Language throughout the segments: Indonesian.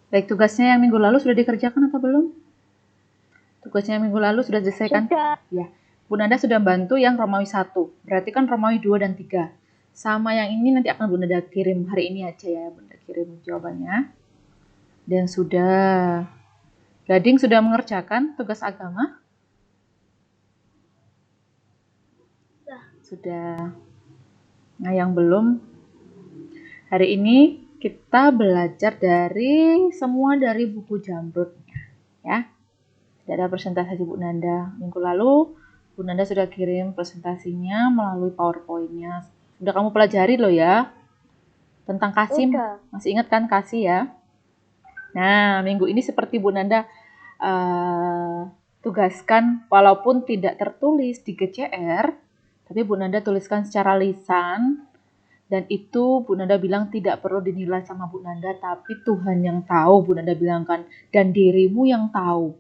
Baik, tugasnya yang minggu lalu sudah dikerjakan atau belum? Tugasnya yang minggu lalu sudah diselesaikan? Sudah. Ya. Bu Nanda sudah bantu yang Romawi 1. Berarti kan Romawi 2 dan 3. Sama yang ini nanti akan Bu Nanda kirim hari ini aja ya. Bu Nanda kirim jawabannya. Dan sudah. Gading sudah mengerjakan tugas agama? Sudah. Nah, yang belum, hari ini kita belajar semua dari buku Jamrud ya. Tidak ada presentasi Bu Nanda. Minggu lalu Bu Nanda sudah kirim presentasinya melalui PowerPoint-nya. Sudah kamu pelajari loh ya. Tentang kasih, masih ingat kan kasih ya? Nah, minggu ini seperti Bu Nanda tugaskan walaupun tidak tertulis di GCR, tapi Bu Nanda tuliskan secara lisan. Dan itu Bu Nanda bilang tidak perlu dinilai sama Bu Nanda, tapi Tuhan yang tahu, Bu Nanda bilangkan, dan dirimu yang tahu.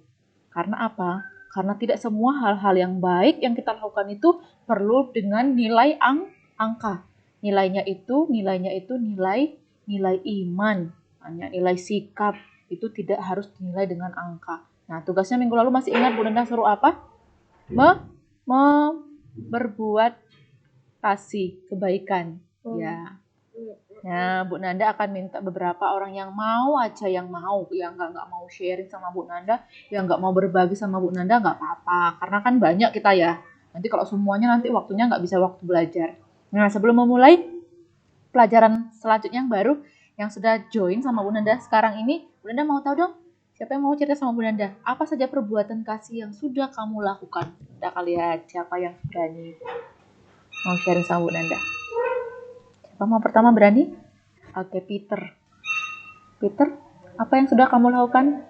Karena apa? Karena tidak semua hal-hal yang baik yang kita lakukan itu perlu dengan nilai angka. Nilainya itu nilai iman, hanya nilai sikap. Itu tidak harus dinilai dengan angka. Nah, tugasnya minggu lalu masih ingat Bu Nanda suruh apa? Berbuat kasih kebaikan. Ya. Nah, Bu Nanda akan minta beberapa orang yang mau aja, yang nggak mau sharing sama Bu Nanda, yang nggak mau berbagi sama Bu Nanda nggak apa-apa, karena kan banyak kita ya. Nanti kalau semuanya nanti waktunya nggak bisa waktu belajar. Nah, sebelum memulai pelajaran selanjutnya yang baru, yang sudah join sama Bu Nanda sekarang ini, Bu Nanda mau tahu dong, siapa yang mau cerita sama Bu Nanda? Apa saja perbuatan kasih yang sudah kamu lakukan? Kita lihat siapa yang berani mau sharing sama Bu Nanda. Siapa mau pertama berani? Oke, Peter. Peter, apa yang sudah kamu lakukan?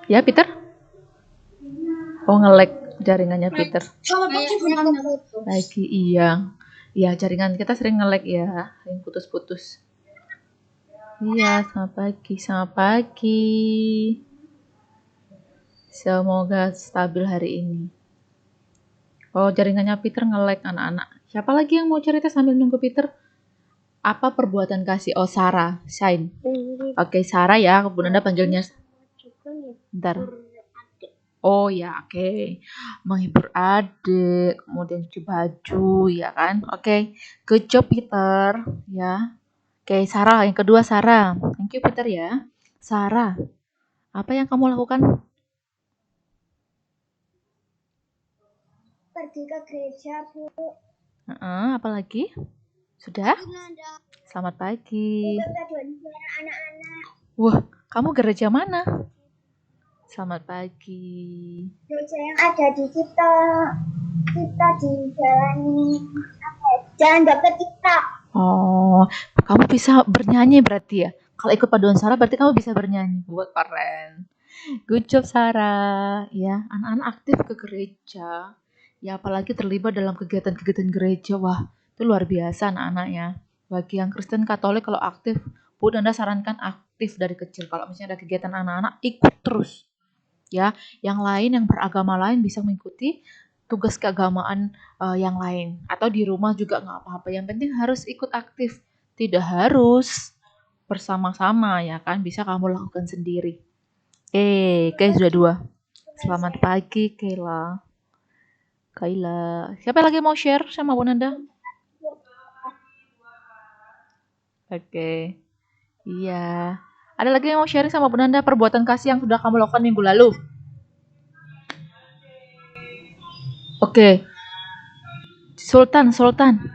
Ya, Peter? Oh, nge-lag jaringannya Peter. Lagi, iya. Iya, jaringan kita sering nge-lag ya, yang putus-putus. Iya, selamat pagi, selamat pagi. Semoga stabil hari ini. Oh, jaringannya Peter nge-lag anak-anak. Siapa lagi yang mau cerita sambil nunggu Peter? Apa perbuatan kasih? Oh, Sarah, Shine. Oke, Sarah ya, Bu Nanda panggilnya. Bentar. Oh ya, oke. Menghibur adik, kemudian cuci baju, ya kan? Oke, good job Peter, ya. Oke, Sarah, yang kedua Sarah. Thank you Peter ya. Sarah, apa yang kamu lakukan? Pergi ke gereja, Bu. Apa lagi? Sudah? Selamat pagi. Anak-anak. Wah, kamu gereja mana? Selamat pagi. Gereja yang ada di kita di jalan Dr. Cipta. Oh, kamu bisa bernyanyi berarti ya? Kalau ikut paduan Sarah berarti kamu bisa bernyanyi. Wah, keren. Good job Sarah. Ya, anak-anak aktif ke gereja. Ya, apalagi terlibat dalam kegiatan-kegiatan gereja. Wah, itu luar biasa anak-anaknya. Bagi yang Kristen Katolik kalau aktif, Bu Nanda sarankan aktif dari kecil. Kalau misalnya ada kegiatan anak-anak, ikut terus. Ya, yang lain yang beragama lain bisa mengikuti tugas keagamaan yang lain atau di rumah juga nggak apa-apa. Yang penting harus ikut aktif. Tidak harus bersama-sama ya kan, bisa kamu lakukan sendiri. Oke, sudah 2. Selamat pagi, Kayla. Siapa lagi mau share sama Bu Nanda? Oke. Iya. Ada lagi yang mau sharing sama Bu Nanda perbuatan kasih yang sudah kamu lakukan minggu lalu? Oke. Sultan.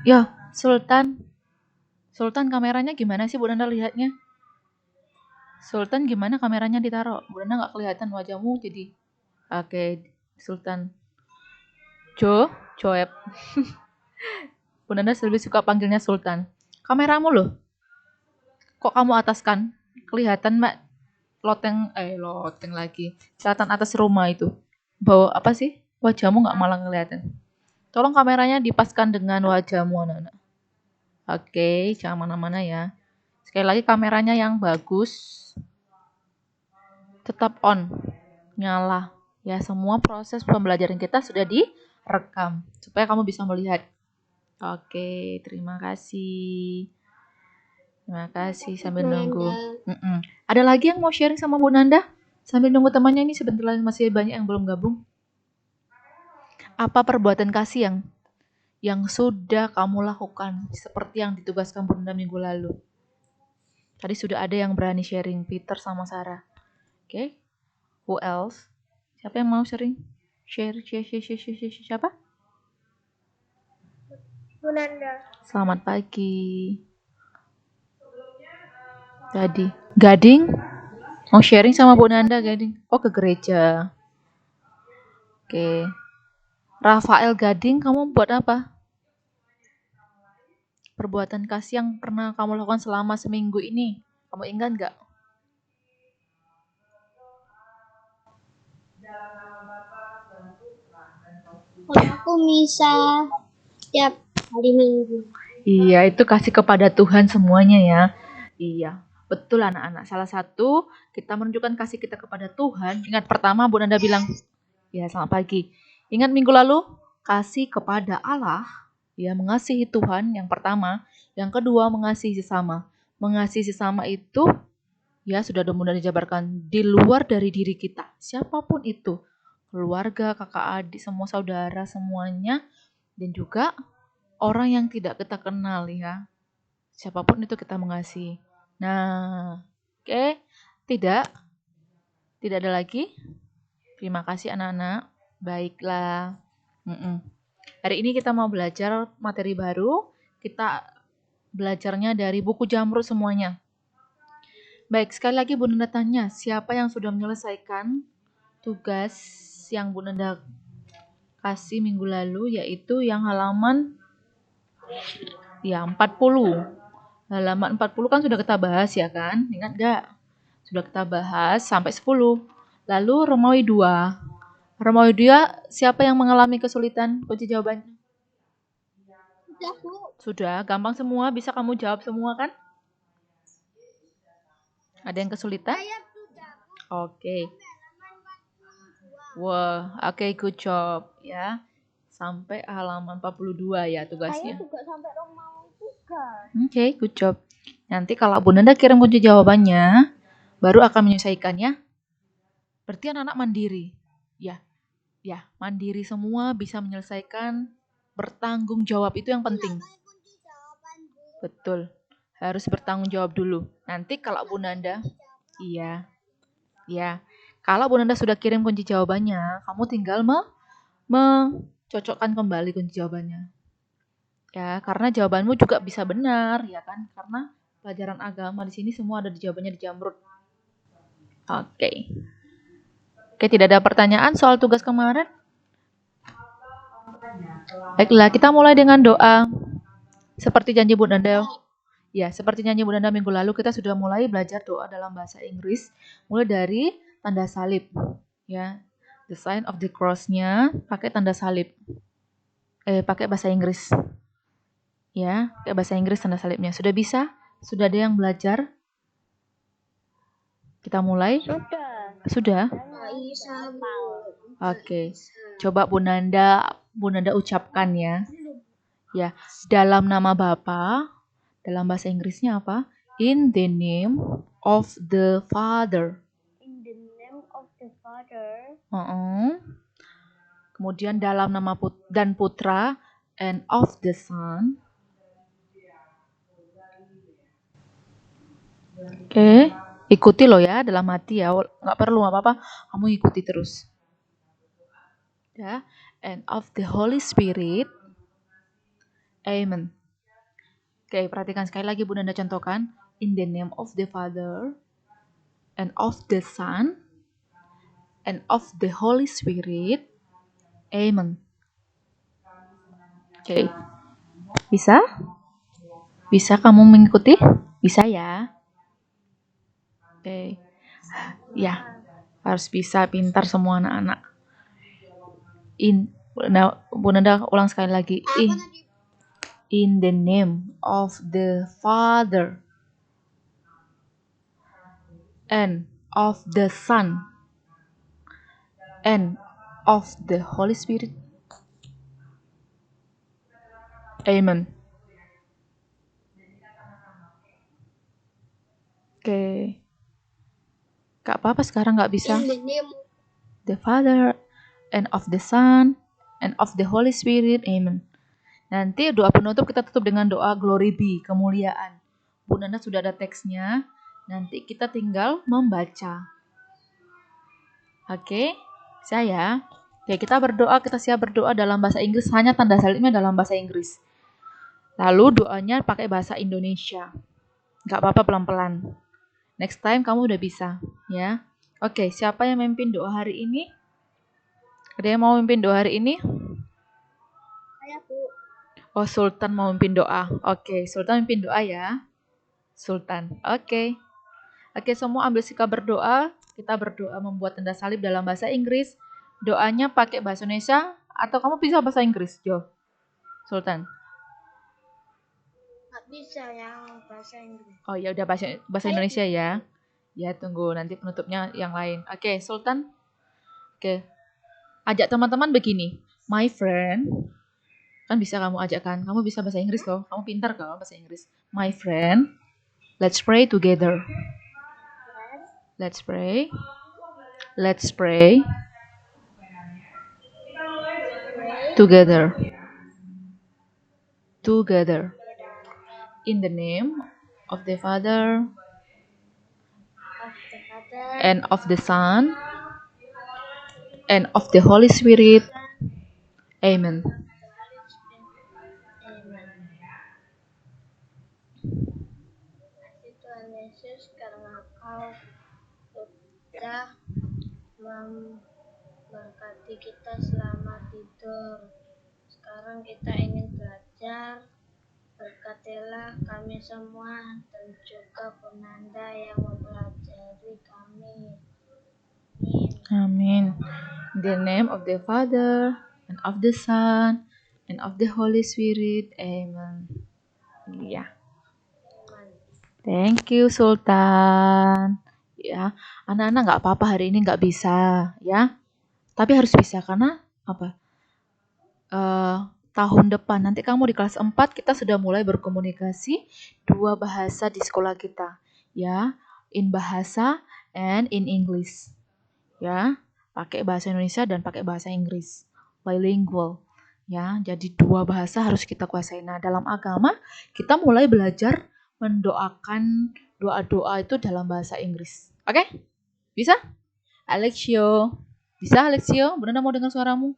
Ya, Sultan kameranya gimana sih Bu Nanda lihatnya? Sultan gimana kameranya ditaruh? Bu Nanda nggak kelihatan wajahmu jadi. Oke, Sultan. Joeb. Bu Nanda lebih suka panggilnya Sultan. Kameramu loh. Kok kamu ataskan? Kelihatan Mbak loteng lagi. Kelihatan atas rumah itu. Bawa apa sih? Wajahmu nggak malah kelihatan. Tolong kameranya dipaskan dengan wajahmu anak-anak. Oke, jangan mana-mana ya. Sekali lagi kameranya yang bagus. Tetap on. Nyala. Ya, semua proses pembelajaran kita sudah direkam supaya kamu bisa melihat. Oke, terima kasih. Terima kasih sambil nunggu. Ada lagi yang mau sharing sama Bu Nanda? Sambil nunggu temannya ini sebentar lagi masih banyak yang belum gabung. Apa perbuatan kasih yang sudah kamu lakukan seperti yang ditugaskan Bu Nanda minggu lalu? Tadi sudah ada yang berani sharing, Peter sama Sarah. Oke. Who else? Siapa yang mau sharing? Share. Siapa? Bu Nanda. Selamat pagi. Tadi. Gading? Mau sharing sama Bu Nanda, Gading? Oh, ke gereja. Oke. Rafael Gading, kamu buat apa? Perbuatan kasih yang pernah kamu lakukan selama seminggu ini. Kamu ingat nggak? Kalau aku bisa tiap hari Minggu. Iya, itu kasih kepada Tuhan semuanya ya. Iya, betul anak-anak. Salah satu kita menunjukkan kasih kita kepada Tuhan. Ingat pertama Bu Nanda bilang, ya selamat pagi. Ingat minggu lalu, kasih kepada Allah, ya mengasihi Tuhan yang pertama. Yang kedua, mengasihi sesama. Mengasihi sesama itu, ya sudah mulai dijabarkan di luar dari diri kita. Siapapun itu, keluarga, kakak adik, semua saudara, semuanya. Dan juga orang yang tidak kita kenal ya. Siapapun itu kita mengasihi. Nah, oke. Tidak ada lagi. Terima kasih anak-anak. Baiklah. Hari ini kita mau belajar materi baru. Kita belajarnya dari buku Jamrud semuanya. Baik, sekali lagi Bu Nanda tanya, siapa yang sudah menyelesaikan tugas yang Bu Nanda kasih minggu lalu, yaitu yang halaman 40. Halaman 40 kan sudah kita bahas ya kan? Ingat gak? Sudah kita bahas sampai 10. Lalu Romawi 2. Romawi 2, siapa yang mengalami kesulitan? Kunci jawabannya. Sudah, gampang semua. Bisa kamu jawab semua kan? Ada yang kesulitan? Oke. Wah, oke, good job ya. Sampai halaman 42 ya tugasnya. Saya juga sampai Romawi 3. Oke, good job. Nanti kalau Bu Nanda kirim kunci jawabannya, baru akan menyelesaikannya. Berarti anak-anak mandiri. Ya, mandiri semua bisa menyelesaikan, bertanggung jawab itu yang penting. Betul. Harus bertanggung jawab dulu. Nanti kalau Bu Nanda, iya. Kalau Bu Nanda sudah kirim kunci jawabannya, kamu tinggal mencocokkan kembali kunci jawabannya. Ya, karena jawabanmu juga bisa benar, ya kan? Karena pelajaran agama di sini semua ada di jawabannya di Jamrud. Oke, tidak ada pertanyaan soal tugas kemarin? Baiklah, kita mulai dengan doa. Seperti janji Bu Nanda. Ya, seperti janji Bu Nanda minggu lalu, kita sudah mulai belajar doa dalam bahasa Inggris. Mulai dari tanda salib. Ya, the sign of the cross-nya pakai tanda salib. Pakai bahasa Inggris. Ya, pakai bahasa Inggris tanda salibnya. Sudah bisa? Sudah ada yang belajar? Kita mulai? Sudah? Oke. Coba Bu Nanda ucapkan ya. Ya, dalam nama Bapa, dalam bahasa Inggrisnya apa? In the name of the Father. In the name of the Father. Kemudian dalam nama dan Putra, and of the Son. Oke, ikuti loh ya dalam hati ya, nggak perlu apa-apa, kamu ikuti terus. Ya, and of the Holy Spirit. Amen. Oke, perhatikan sekali lagi Bu Nanda contohkan. In the name of the Father, and of the Son, and of the Holy Spirit. Amen. Oke. Bisa? Bisa kamu mengikuti? Bisa ya? Oke. Ya, harus bisa, pintar semua anak-anak. Bu Nanda ulang sekali lagi. In the name of the Father, and of the Son, and of the Holy Spirit. Amen. Oke. Gak apa-apa sekarang gak bisa. In the name The Father and of the Son and of the Holy Spirit. Amen. Nanti doa penutup kita tutup dengan doa glory be, kemuliaan. Bu Nanda sudah ada teksnya. Nanti kita tinggal membaca. Oke, saya. Oke, kita berdoa, kita siap berdoa dalam bahasa Inggris, hanya tanda salibnya dalam bahasa Inggris. Lalu doanya pakai bahasa Indonesia. Gak apa-apa pelan-pelan. Next time kamu udah bisa, ya. Oke, siapa yang memimpin doa hari ini? Ada yang mau memimpin doa hari ini? saya Bu. Oh, Sultan mau memimpin doa. Oke, Sultan memimpin doa ya. Sultan. Oke. Oke, semua ambil sikap berdoa. Kita berdoa membuat tanda salib dalam bahasa Inggris. Doanya pakai bahasa Indonesia atau kamu bisa bahasa Inggris, Jo? Sultan. Nggak bisa yang bahasa Inggris. Oh ya udah bahasa Indonesia ya. Ya tunggu nanti penutupnya yang lain. Oke, Sultan. Oke. Ajak teman-teman begini. My friend. Kan bisa kamu ajak kan. Kamu bisa bahasa Inggris loh. Kamu pintar kalau bahasa Inggris. My friend. Let's pray together. Let's pray. Let's pray together. Together. In the name of the Father Of the Father and of the Son and of the Holy Spirit. Amen. Amen. Kasih Tuhan Yesus karena Kau sudah memberkati kita selama tidur. Sekarang kita ingin belajar. Berkatilah kami semua dan juga Punanda yang mempelajari kami. Amen. In the name of the Father and of the Son and of the Holy Spirit. Amen. Ya. Thank you Sultan. Ya, anak-anak nggak apa-apa hari ini nggak bisa, ya. Tapi harus bisa karena apa? Tahun depan nanti kamu di kelas 4 kita sudah mulai berkomunikasi 2 bahasa di sekolah kita, ya. In bahasa and in English. Ya, pakai bahasa Indonesia dan pakai bahasa Inggris. Bilingual. Ya, jadi 2 bahasa harus kita kuasai. Nah, dalam agama kita mulai belajar mendoakan doa-doa itu dalam bahasa Inggris. Oke? Bisa? Alexio. Bisa Alexio? Bunda mau dengar suaramu?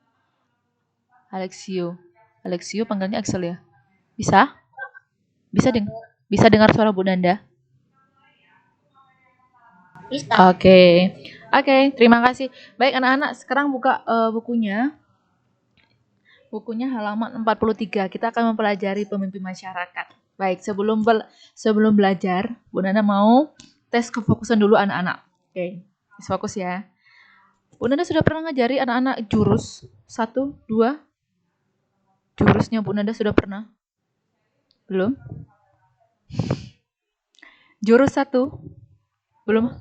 Alexio. Alexio panggilnya Axel ya? Bisa? Bisa dengar suara Bu Nanda? Bisa. Oke, terima kasih. Baik anak-anak, sekarang buka bukunya. Bukunya halaman 43. Kita akan mempelajari pemimpin masyarakat. Baik, sebelum belajar, Bu Nanda mau tes kefokusan dulu anak-anak. Oke, fokus ya. Bu Nanda sudah pernah ngajari anak-anak jurus 1, 2? Jurusnya Bu Nanda sudah pernah? Belum? Jurus 1? Belum?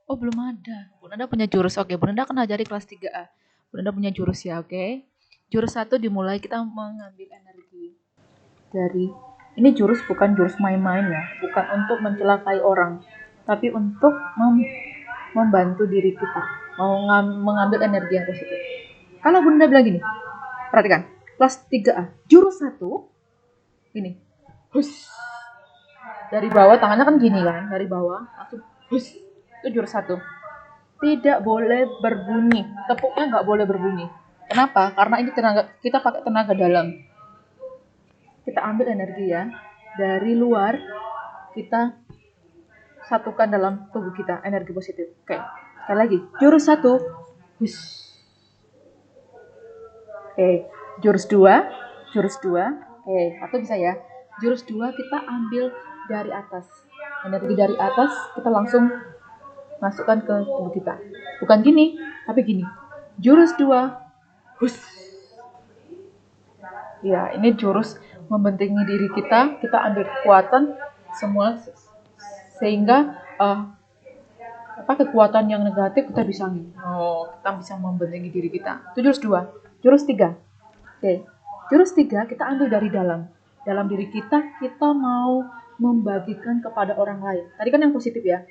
Oh, belum ada. Bu Nanda punya jurus. Oke, Bu Nanda akan ngajari kelas 3A. Bu Nanda punya jurus ya, oke. Jurus 1 dimulai kita mengambil energi dari ini jurus bukan jurus main-main ya, bukan untuk mencelakai orang, tapi untuk membantu diri kita, mau mengambil energi yang positif. Kalau Bunda bilang gini, perhatikan, kelas 3A, jurus 1, ini, hus, dari bawah tangannya kan gini kan, dari bawah, langsung hus, itu jurus 1. Tidak boleh berbunyi, tepuknya nggak boleh berbunyi. Kenapa? Karena ini tenaga, kita pakai tenaga dalam. Kita ambil energi ya dari luar, kita satukan dalam tubuh kita energi positif. Oke, sekali lagi jurus 1, oke, jurus 2, oke, atau bisa ya, jurus 2 kita ambil dari atas, energi dari atas kita langsung masukkan ke tubuh kita, bukan gini tapi gini, jurus 2, ya ini jurus membentengi diri kita ambil kekuatan semua sehingga kekuatan yang negatif kita bisa kita bisa membentengi diri kita. Itu jurus 2. Jurus 3. Oke. Jurus 3 kita ambil dari dalam. Dalam diri kita mau membagikan kepada orang lain. Tadi kan yang positif ya.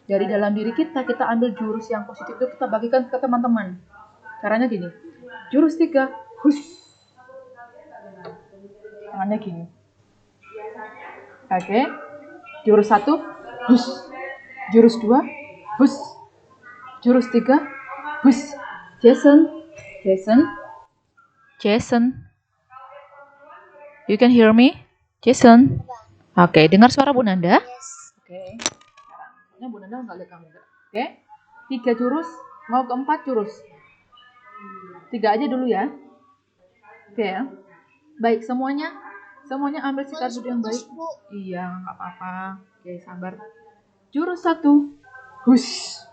Dari dalam diri kita ambil jurus yang positif itu kita bagikan ke teman-teman. Caranya gini. Jurus 3, hush. Tangannya gini. Oke. Jurus 1, hush. Jurus 2, hush. Jurus 3, hush. Jason. You can hear me? Jason. Oke, dengar suara Bu Nanda? Oke. Sekarang Bu Nanda nggak lihat kamu. Oke. 3 jurus, mau ke 4 jurus. 3 aja dulu ya. Oke ya. Baik, semuanya ambil sikap duduk yang baik. Iya, nggak apa-apa. Oke, sabar. Jurus 1, hush.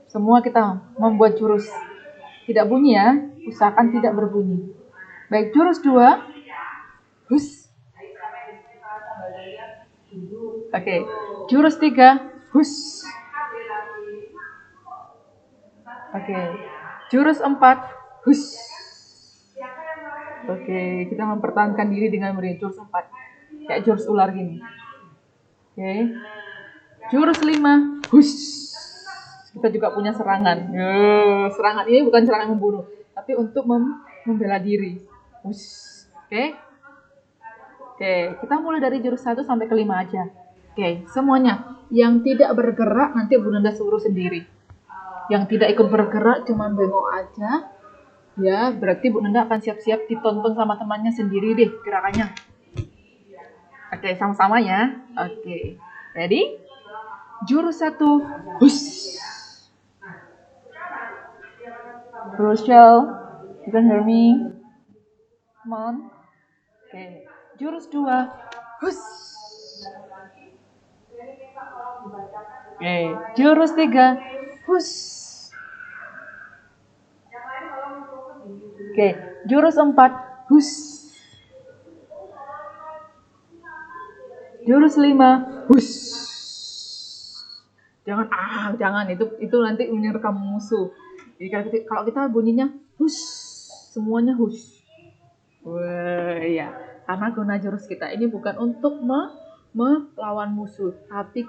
Semua kita membuat jurus. Tidak bunyi ya, usahakan tidak berbunyi. Baik, jurus 2, hush. Oke, jurus 3, hush. Oke, jurus 4, hush. Oke, kita mempertahankan diri dengan beri jurus 4. Kayak jurus ular gini. Oke. Jurus 5, hush. Kita juga punya serangan. Serangan ini bukan serangan membunuh, tapi untuk membela diri. Hush. Oke. Oke, kita mulai dari jurus 1 sampai ke 5 aja. Oke, semuanya. Yang tidak bergerak nanti Bu Nanda suruh sendiri. Yang tidak ikut bergerak cuma bengok aja. Ya, berarti Bu Nanda akan siap-siap ditonton sama temannya sendiri deh gerakannya. Oke, sama-sama ya. Oke. Ready? Jurus 1, hush. Rochelle, you can hear me? Come on. Oke. Jurus 2, hush. Oke. Jurus 3, hush. Oke. Jurus 4, hush. Jurus 5, hush. Jangan itu nanti menyerang musuh. Jadi kalau kita bunyinya hush, semuanya hush. Wah, iya. Karena guna jurus kita ini bukan untuk melawan musuh, tapi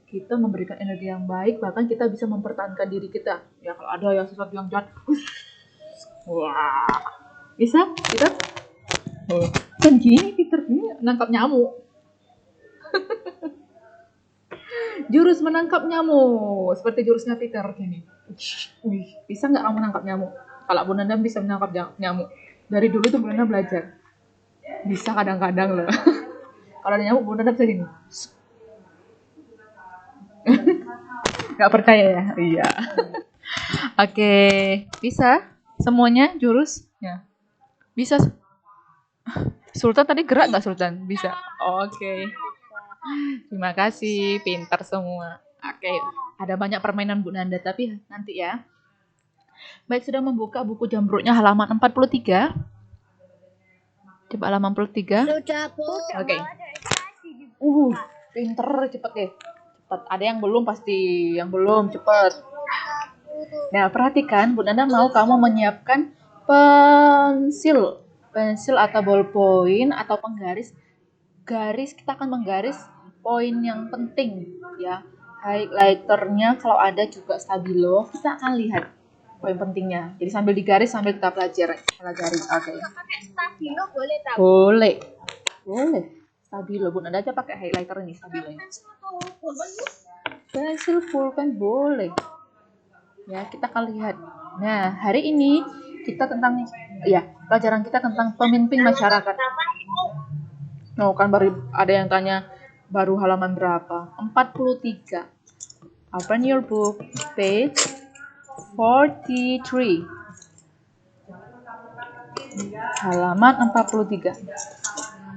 kita memberikan energi yang baik, bahkan kita bisa mempertahankan diri kita. Ya kalau ada yang sesuatu yang jahat, hush. Wah, bisa kita? Kan gini Peter ini nangkap nyamuk. Jurus menangkap nyamuk seperti jurusnya Peter gini. Bisa nggak kamu nangkap nyamuk? Kalau Bu Nanda bisa menangkap nyamuk. Dari dulu tuh Bu Nanda belajar. Bisa kadang-kadang loh. Kalau ada nyamuk Bu Nanda bisa gini. Nggak percaya ya? Iya. Oke, bisa semuanya jurus? Ya. Bisa. Sultan tadi gerak nggak Sultan? Bisa. Oke. Terima kasih, pintar semua. Oke, ada banyak permainan Bu Nanda, tapi nanti ya. Baik, sudah membuka buku jambruknya halaman 43. Coba halaman 43. Sudah, Bu. Oke. Pinter, cepet deh. Cepet. Ada yang belum pasti, yang belum cepet. Nah, perhatikan, Bu Nanda mau kamu menyiapkan pensil atau ballpoint atau penggaris. Kita akan menggaris poin yang penting ya. Highlighternya kalau ada juga stabilo, kita akan lihat poin pentingnya. Jadi sambil digaris sambil kita pelajari. Oke. Pakai stabilo boleh tahu? Boleh. Stabilo, Bu Nanda aja pakai highlighter ini stabilo. Pensil pulpen boleh. Ya, kita akan lihat. Nah, hari ini kita pelajaran kita tentang pemimpin masyarakat. Kan baru ada yang tanya baru halaman berapa? 43. Open your book, page 43. Halaman 43.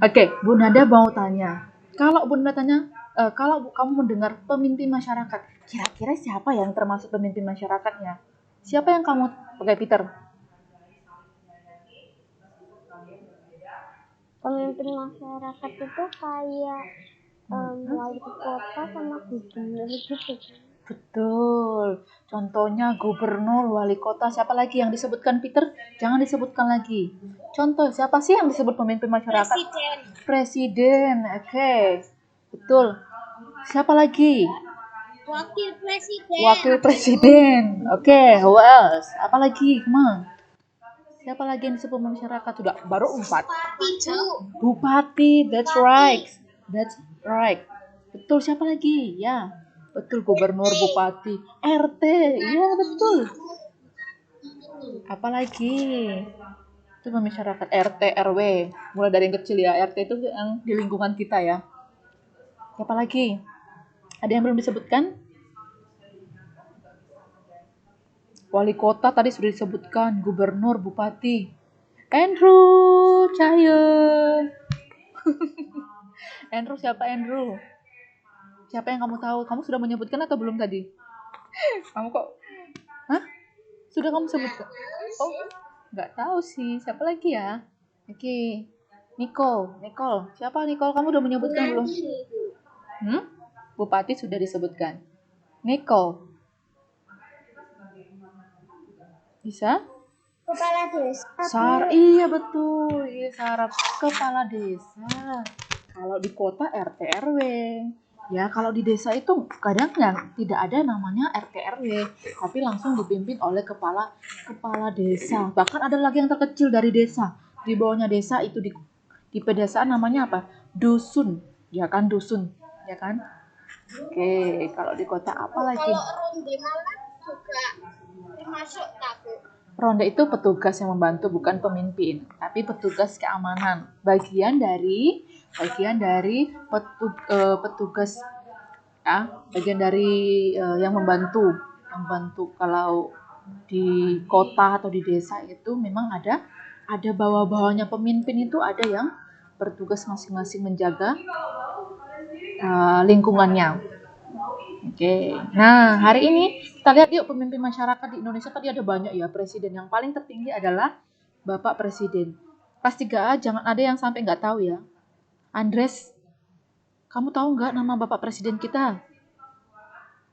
Oke, Bu Nanda mau tanya. Kalau Bu Nanda tanya, kalau kamu mendengar pemimpin masyarakat, kira-kira siapa yang termasuk pemimpin masyarakatnya? Siapa yang kamu pakai Peter? Pemimpin masyarakat itu kayak wali kota sama gubernur gitu. Betul. Contohnya gubernur, wali kota, siapa lagi yang disebutkan Peter? Jangan disebutkan lagi. Contoh, siapa sih yang disebut pemimpin masyarakat? Presiden. Presiden. Oke. Betul. Siapa lagi? Wakil presiden. Wakil presiden. Oke, who else? Apa lagi? Come on. Siapa lagi yang disebut masyarakat? Sudah baru 4. Bupati. That's right. That's right. Betul, siapa lagi? Ya. Betul, gubernur, bupati, RT. Iya, betul. Apa lagi? Itu masyarakat RT, RW. Mulai dari yang kecil ya. RT itu yang di lingkungan kita ya. Siapa lagi? Ada yang belum disebutkan? Wali kota tadi sudah disebutkan, gubernur, bupati. Andrew Cahyo. Andrew, siapa Andrew? Siapa yang kamu tahu? Kamu sudah menyebutkan atau belum tadi? Kamu kok? Hah? Sudah kamu sebutkan? Oh, nggak tahu sih. Siapa lagi ya? Oke. Nicole. Siapa Nicole? Kamu udah menyebutkan belum? Bupati sudah disebutkan. Nicole. Bisa? Kepala desa. Iya betul. Iya, Sarap. Kepala desa. Kalau di kota RT RW. Ya, kalau di desa itu kadang yang tidak ada namanya RT RW, tapi langsung dipimpin oleh kepala desa. Bahkan ada lagi yang terkecil dari desa. Di bawahnya desa itu di pedesaan namanya apa? Dusun. Ya kan, dusun. Ya kan? Oke, kalau di kota apa lagi? Kalau ronde malam juga termasuk tabu. Ronda itu petugas yang membantu, bukan pemimpin, tapi petugas keamanan. Bagian dari petugas ya, bagian dari yang membantu kalau di kota atau di desa itu memang ada bawah-bawahnya pemimpin itu ada yang bertugas masing-masing menjaga lingkungannya. Oke, nah hari ini kita lihat yuk pemimpin masyarakat di Indonesia tadi ada banyak ya presiden. Yang paling tertinggi adalah Bapak Presiden. Kelas 3A jangan ada yang sampai nggak tahu ya. Andres, kamu tahu nggak nama Bapak Presiden kita?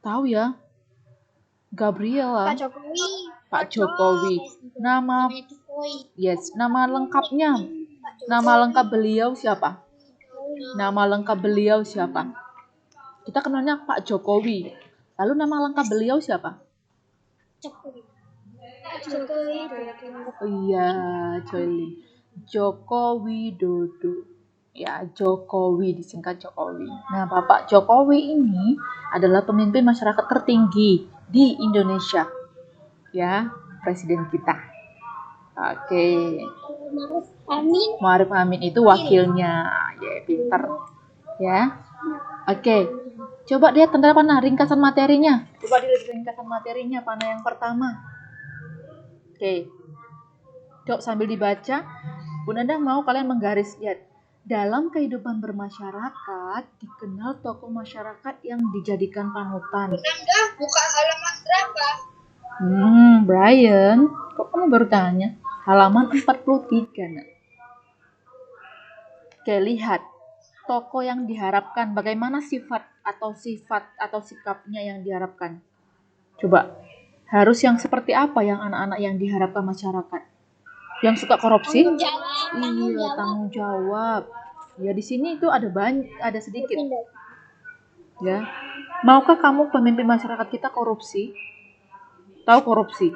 Tahu ya? Gabriela. Pak Jokowi. Nama lengkapnya. Nama lengkap beliau siapa? Kita kenalnya Pak Jokowi. Lalu nama lengkap beliau siapa? Jokowi. Oh iya, Joko Widodo. Ya, Jokowi disingkat Jokowi. Nah, Bapak Jokowi ini adalah pemimpin masyarakat tertinggi di Indonesia. Ya, presiden kita. Oke. Ma'ruf Amin itu wakilnya. Ya, pinter. Ya. Oke. Coba lihat tanda panah ringkasan materinya. Panah yang pertama. Oke. Coba sambil dibaca. Bunda Nanda mau kalian menggaris lihat. Dalam kehidupan bermasyarakat, dikenal tokoh masyarakat yang dijadikan panutan. Bunda, buka halaman berapa? Brian, kok kamu baru tanya? Halaman 43, nak. Oke, lihat. Tokoh yang diharapkan, bagaimana sifat atau sikapnya yang diharapkan. Coba, harus yang seperti apa yang anak-anak yang diharapkan masyarakat? Yang suka korupsi? Tanggung jawab. Ya di sini itu ada sedikit. Ya. Maukah kamu pemimpin masyarakat kita korupsi? Tahu korupsi?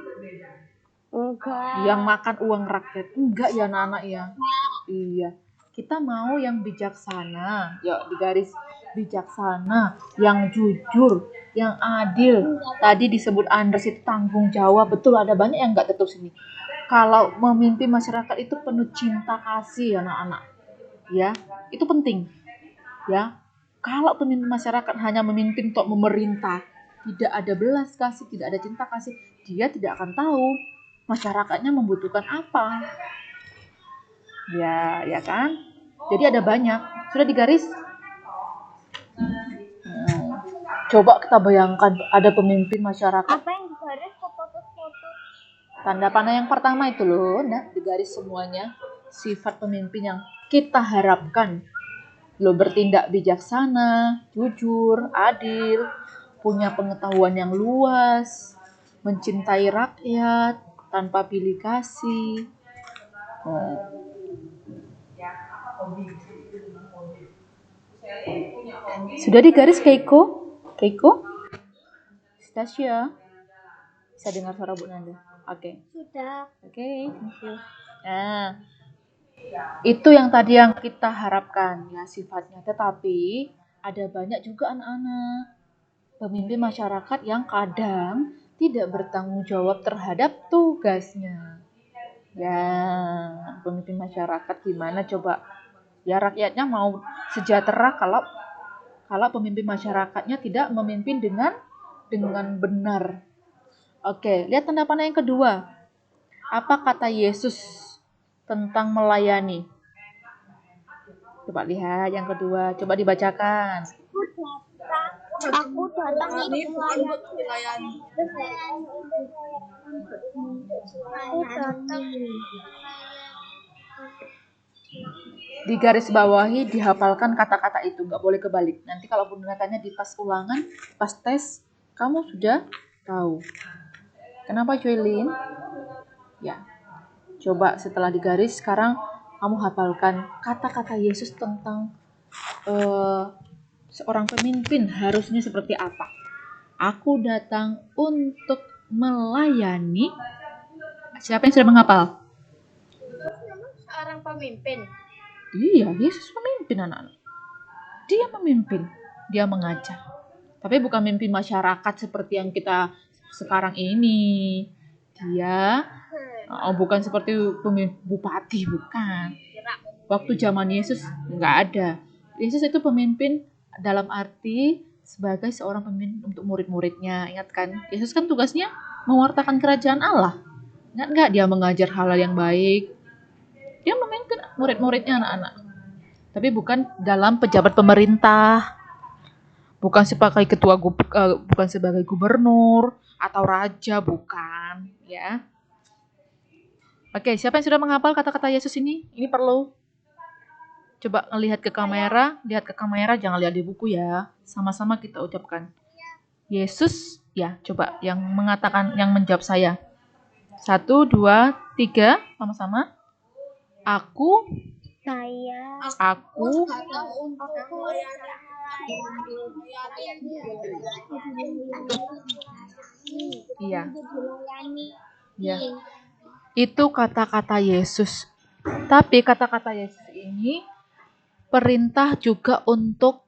Enggak. Yang makan uang rakyat. Enggak ya anak-anak ya. Iya. Kita mau yang bijaksana. Ya, digaris bijaksana, yang jujur, yang adil. Tadi disebut Andres itu tanggung jawab. Betul, ada banyak yang enggak tetap sini. Kalau memimpin masyarakat itu penuh cinta kasih anak-anak. Ya, itu penting. Ya. Kalau pemimpin masyarakat hanya memimpin untuk memerintah, tidak ada belas kasih, tidak ada cinta kasih, dia tidak akan tahu masyarakatnya membutuhkan apa. Ya kan? Jadi ada banyak. Sudah digaris? Coba kita bayangkan ada pemimpin masyarakat. Apa yang digaris foto-foto? Tanda panah yang pertama itu loh, nah digaris semuanya. Sifat pemimpin yang kita harapkan. Lo bertindak bijaksana, jujur, adil, punya pengetahuan yang luas, mencintai rakyat tanpa pilih kasih. Sudah digaris Keiko? Keiko? Stasia? Bisa dengar suara Bu Nanda? Oke. Sudah. Oke, thank you. Nah, itu yang tadi yang kita harapkan ya sifatnya. Tetapi ada banyak juga anak-anak pemimpin masyarakat yang kadang tidak bertanggung jawab terhadap tugasnya. Ya, pemimpin masyarakat gimana coba? Ya rakyatnya mau sejahtera kalau pemimpin masyarakatnya tidak memimpin dengan benar. Oke, lihat tanda panah yang kedua. Apa kata Yesus tentang melayani? Coba lihat yang kedua, coba dibacakan. Aku datang untuk melayani. Aku datang. Di garis bawahi dihafalkan kata-kata itu, nggak boleh kebalik. Nanti kalau Bunda tanya di pas ulangan, pas tes, kamu sudah tahu. Kenapa Joylin? Ya, coba setelah digaris, sekarang kamu hafalkan kata-kata Yesus tentang seorang pemimpin harusnya seperti apa. Aku datang untuk melayani. Siapa yang sudah menghafal? Seorang pemimpin. Iya, Yesus memimpin anak-anak. Dia memimpin, dia mengajar. Tapi bukan memimpin masyarakat seperti yang kita sekarang ini. Dia bukan seperti bupati, bukan. Waktu zaman Yesus nggak ada. Yesus itu pemimpin dalam arti sebagai seorang pemimpin untuk murid-muridnya. Ingat kan? Yesus kan tugasnya mewartakan kerajaan Allah. Ingat nggak dia mengajar hal-hal yang baik? Dia memimpin murid-muridnya anak-anak. Tapi bukan dalam pejabat pemerintah. Bukan sebagai bukan sebagai gubernur atau raja, bukan, ya. Oke, siapa yang sudah menghafal kata-kata Yesus ini? Ini perlu. Coba lihat ke kamera, jangan lihat di buku ya. Sama-sama kita ucapkan. Yesus, ya, coba yang menjawab saya. 1, 2, 3, sama-sama. Aku datang untuk melayani. Iya. Ya. Itu kata-kata Yesus. Tapi kata-kata Yesus ini perintah juga untuk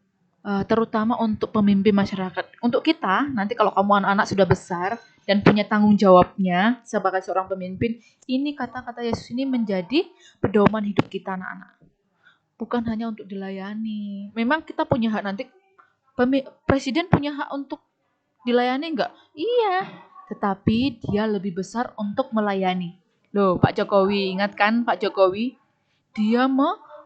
terutama untuk pemimpin masyarakat. Untuk kita, nanti kalau kamu anak-anak sudah besar dan punya tanggung jawabnya sebagai seorang pemimpin, ini kata-kata Yesus ini menjadi pedoman hidup kita anak-anak. Bukan hanya untuk dilayani. Memang kita punya hak nanti, presiden punya hak untuk dilayani enggak? Iya. Tetapi dia lebih besar untuk melayani. Loh, Pak Jokowi, ingat kan Pak Jokowi? Dia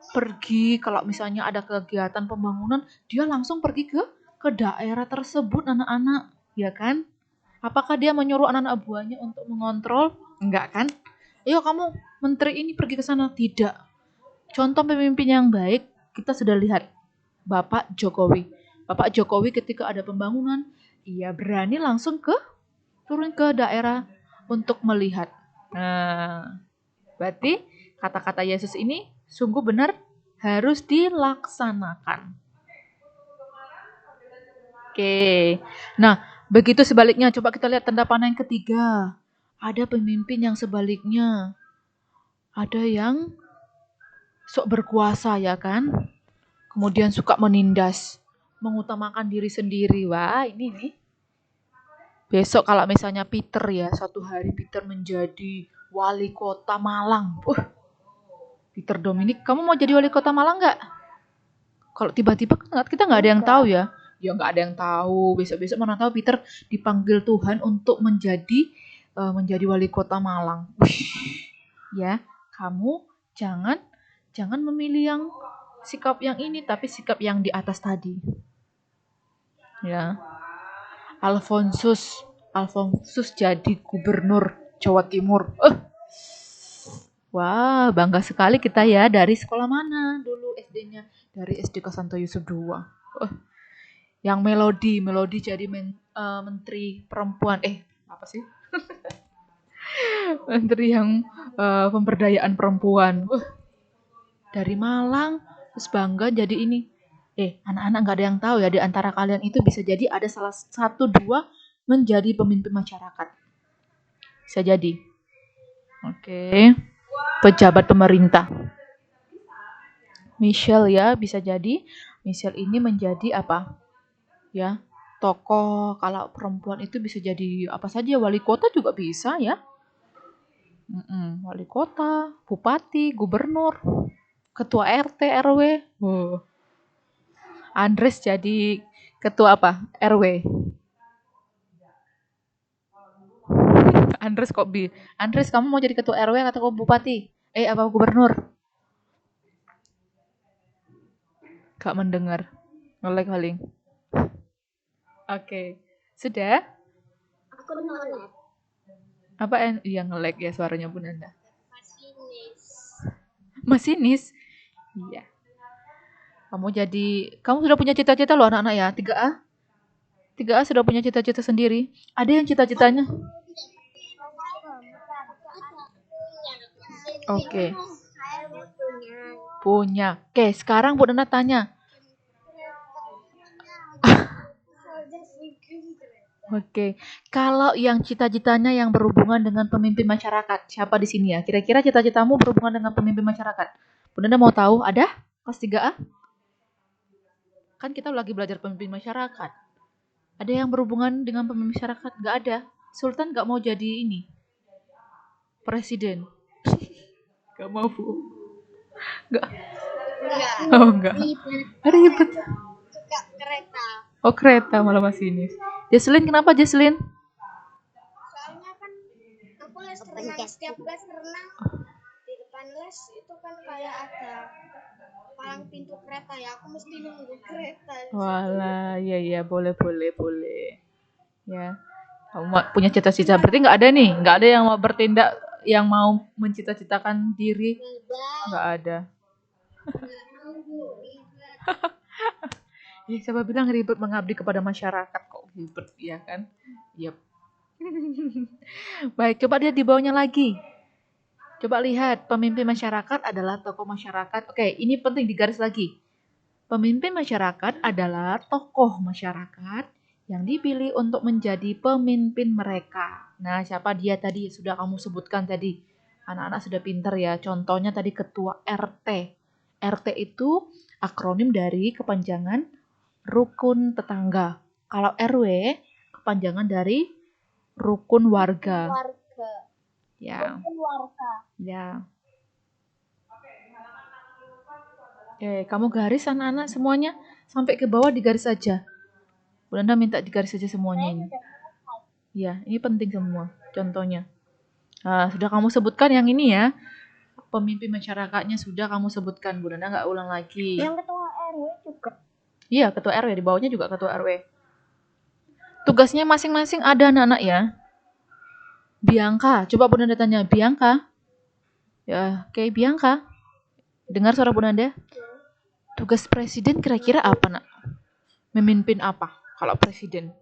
pergi kalau misalnya ada kegiatan pembangunan, dia langsung pergi ke daerah tersebut anak-anak, ya kan? Apakah dia menyuruh anak-anak buahnya untuk mengontrol? Enggak kan? Ayo kamu menteri ini pergi ke sana. Tidak. Contoh pemimpin yang baik kita sudah lihat Bapak Jokowi. Bapak Jokowi ketika ada pembangunan, ia berani langsung turun ke daerah untuk melihat. Nah, berarti kata-kata Yesus ini sungguh benar harus dilaksanakan. Oke. Nah, begitu sebaliknya. Coba kita lihat tanda panah yang ketiga. Ada pemimpin yang sebaliknya. Ada yang sok berkuasa, ya kan? Kemudian suka menindas, mengutamakan diri sendiri. Wah, ini nih. Besok kalau misalnya Peter ya, suatu hari Peter menjadi wali kota Malang. Peter Dominic, kamu mau jadi wali kota Malang nggak? Kalau tiba-tiba kita nggak ada yang tahu ya. Ya nggak ada yang tahu. Besok-besok mana tahu Peter dipanggil Tuhan untuk menjadi wali kota Malang. Ya, kamu jangan memilih yang sikap yang ini, tapi sikap yang di atas tadi. Ya. Alfonsus jadi gubernur Jawa Timur. Wah, bangga sekali kita ya. Dari sekolah mana dulu SD-nya? Dari SD Santo Yusuf II. Yang Melodi jadi menteri perempuan. Apa sih? Menteri yang pemberdayaan perempuan. Dari Malang terus bangga jadi ini. Anak-anak nggak ada yang tahu ya, di antara kalian itu bisa jadi ada salah satu dua menjadi pemimpin masyarakat. Bisa jadi. Oke. Pejabat pemerintah. Michelle ya, bisa jadi Michelle ini menjadi apa? Ya, tokoh. Kalau perempuan itu bisa jadi apa saja, wali kota juga bisa ya. Wali kota, bupati, gubernur, ketua RT, RW. Andres jadi ketua apa? RW. Andres kok Andres, kamu mau jadi ketua RW atau bupati? Apa gubernur? Gak mendengar. Ngelek paling. Oke. Sudah? Aku nolak. Apa yang ngelek ya suaranya Bun Anda? Masinis. Masinis? Iya. Kamu sudah punya cita-cita loh anak-anak ya? 3A? 3A sudah punya cita-cita sendiri? Ada yang cita-citanya? Oke. Punya. Oke, sekarang Bu Nana tanya. Oke. Kalau yang cita-citanya yang berhubungan dengan pemimpin masyarakat, siapa di sini ya? Kira-kira cita-citamu berhubungan dengan pemimpin masyarakat? Bu Nana mau tahu? Ada? Kelas 3A? Kan kita lagi belajar pemimpin masyarakat. Ada yang berhubungan dengan pemimpin masyarakat? Gak ada. Sultan gak mau jadi ini. Presiden. Gak mau, Bu. Gak. Oh, enggak. Ribet. Suka kereta. Oh, kereta malah masinis. Jesslyn, kenapa Jesslyn? Soalnya kan aku les renang, setiap les renang di depan les itu kan kayak ada palang pintu kereta ya, aku mesti nunggu kereta. Walah, iya boleh. Ya, kamu punya cita-cita, berarti nggak ada nih, nggak ada yang mau bertindak, yang mau mencita-citakan diri, nggak ada. Ya, siapa bilang ribet mengabdi kepada masyarakat kok ribet, ya kan? Yep. Baik, coba lihat di bawahnya lagi. Coba lihat, pemimpin masyarakat adalah tokoh masyarakat. Oke, ini penting digaris lagi. Pemimpin masyarakat adalah tokoh masyarakat yang dipilih untuk menjadi pemimpin mereka. Nah, siapa dia tadi? Sudah kamu sebutkan tadi. Anak-anak sudah pintar ya. Contohnya tadi ketua RT. RT itu akronim dari kepanjangan rukun tetangga. Kalau RW, kepanjangan dari rukun warga. Ya. Rukun warga. Ya. Oke, kamu garis anak-anak semuanya sampai ke bawah, digaris aja. Bu Nanda minta digaris aja semuanya ini. Ya, ini penting semua contohnya. Sudah kamu sebutkan yang ini ya. Pemimpin masyarakatnya sudah kamu sebutkan. Bu Nanda nggak ulang lagi. Yang ketua RW juga. Iya, ketua RW. Di bawahnya juga ketua RW. Tugasnya masing-masing ada anak-anak ya. Bianca, coba Bu Nanda tanya. Bianca. Ya, oke, Bianca. Dengar suara Bu Nanda? Tugas presiden kira-kira apa, Nak? Memimpin apa kalau presiden?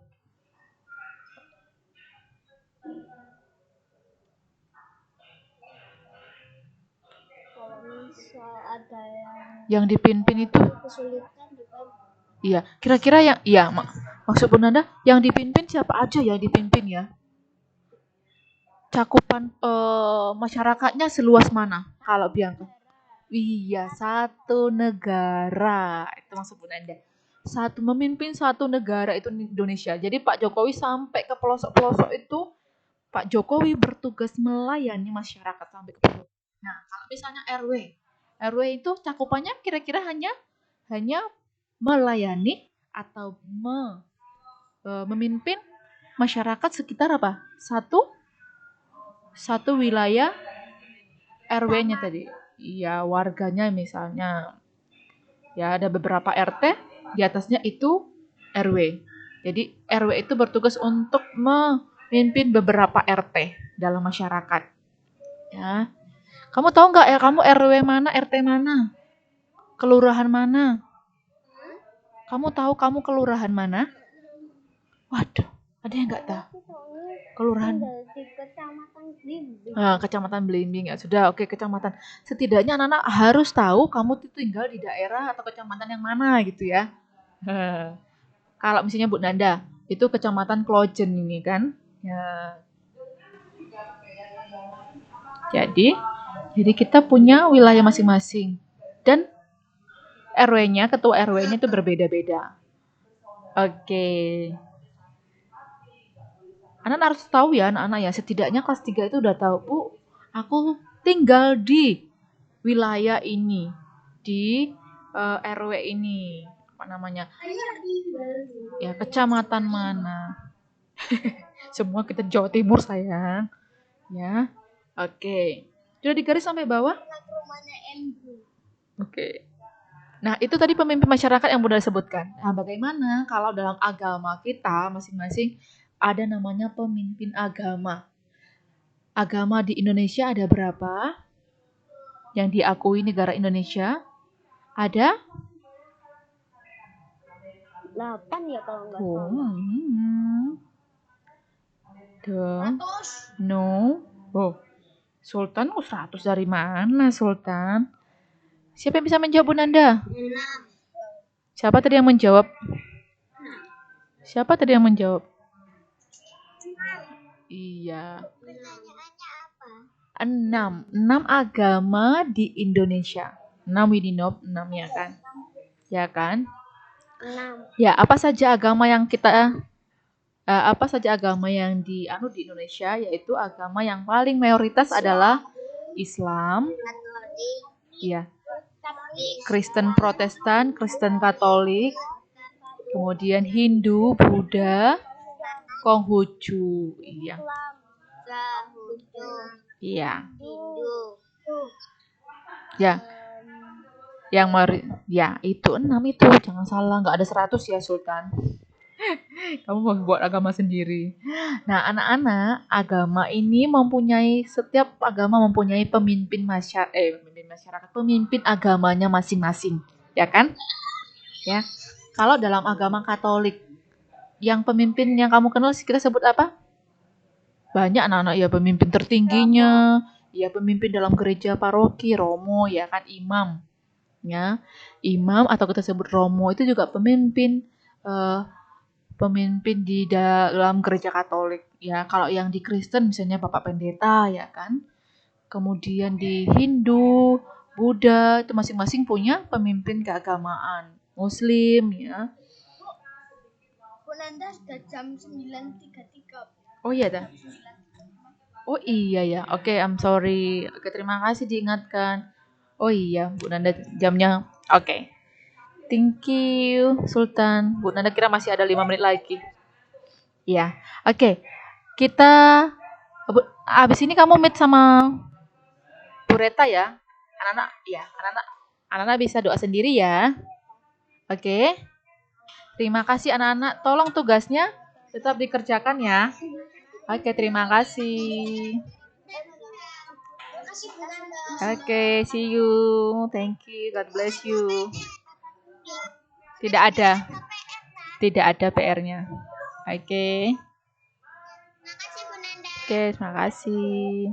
Kalau misal ada yang dipimpin itu kesulitan juga. Iya, kira-kira maksud Bu Nanda yang dipimpin siapa aja yang dipimpin ya? Cakupan masyarakatnya seluas mana kalau Bianca? Iya, satu negara. Itu maksud Bu Nanda. Memimpin satu negara itu Indonesia. Jadi Pak Jokowi sampai ke pelosok-pelosok itu Pak Jokowi bertugas melayani masyarakat sampai ke pelosok. Nah, kalau misalnya RW itu cakupannya kira-kira hanya melayani atau memimpin masyarakat sekitar apa? Satu wilayah RW-nya tadi. Iya, warganya misalnya. Ya, ada beberapa RT, di atasnya itu RW. Jadi RW itu bertugas untuk memimpin beberapa RT dalam masyarakat. Ya. Kamu tahu nggak ya, kamu RW mana, RT mana? Kelurahan mana? Kamu tahu kamu kelurahan mana? Waduh, ada yang nggak tahu? Kelurahan di Kecamatan Blimbing. Kecamatan Belimbing ya sudah, oke, kecamatan. Setidaknya anak-anak harus tahu kamu tuh tinggal di daerah atau kecamatan yang mana gitu ya. Kalau misalnya Bu Nanda itu kecamatan Klojen ini kan. Ya. Jadi kita punya wilayah masing-masing dan RW-nya, ketua RW-nya itu berbeda-beda. Oke. Anak harus tahu ya, anak-anak ya, setidaknya kelas 3 itu udah tahu, Bu, aku tinggal di wilayah ini, di RW ini, apa namanya? Ya, kecamatan mana? Semua kita Jawa Timur, sayang. Ya. Oke. Sudah digaris sampai bawah? Rumahnya MG. Oke. Nah, itu tadi pemimpin masyarakat yang sudah disebutkan. Nah, bagaimana kalau dalam agama kita masing-masing ada namanya pemimpin agama? Agama di Indonesia ada berapa? Yang diakui negara Indonesia? Ada? 8 ya kalau nggak Oh, salah. No. Oh, Sultan 100 dari mana, Sultan? Siapa yang bisa menjawab, Bu Nanda? Siapa tadi yang menjawab? Siapa tadi yang menjawab? Iya. Pertanyaannya apa? 6 agama di Indonesia. 6 Widinop, 6 ya kan? Ya kan? 6. Ya, apa saja agama yang dianut di Indonesia, yaitu agama yang paling mayoritas adalah Islam, ya, Kristen Protestan, Kristen Katolik, kemudian Hindu, Buddha, Konghucu, iya, iya, ya, ya itu 6 itu, jangan salah, nggak ada 100 ya Sultan. Kamu mau buat agama sendiri. Nah, anak-anak, setiap agama mempunyai pemimpin masyarakat, pemimpin agamanya masing-masing, ya kan? Ya. Kalau dalam agama Katolik, yang pemimpin yang kamu kenal kita sebut apa? Banyak anak-anak ya, pemimpin tertingginya, ya pemimpin dalam gereja paroki, romo, ya kan, imam. Ya. Imam atau kita sebut romo itu juga pemimpin di dalam gereja Katolik ya. Kalau yang di Kristen misalnya Bapak Pendeta ya kan. Kemudian di Hindu, Buddha itu masing-masing punya pemimpin keagamaan. Muslim ya. Bu Nanda sudah jam 9.33. Oh iya dah. Oh iya ya. Oke, I'm sorry. Oke, terima kasih diingatkan. Oh iya, Bu Nanda jamnya. Oke. Thank you, Sultan. Bu Nanda kira masih ada 5 menit lagi. Iya. Oke. Kita abis ini kamu meet sama Bu Reta ya. Anak-anak bisa doa sendiri ya. Oke. Terima kasih anak-anak. Tolong tugasnya tetap dikerjakan ya. Oke, terima kasih. Oke, see you. Thank you. God bless you. Tidak ada. Tidak ada PR-nya. Oke. Makasih Bu Nanda. Oke, terima kasih.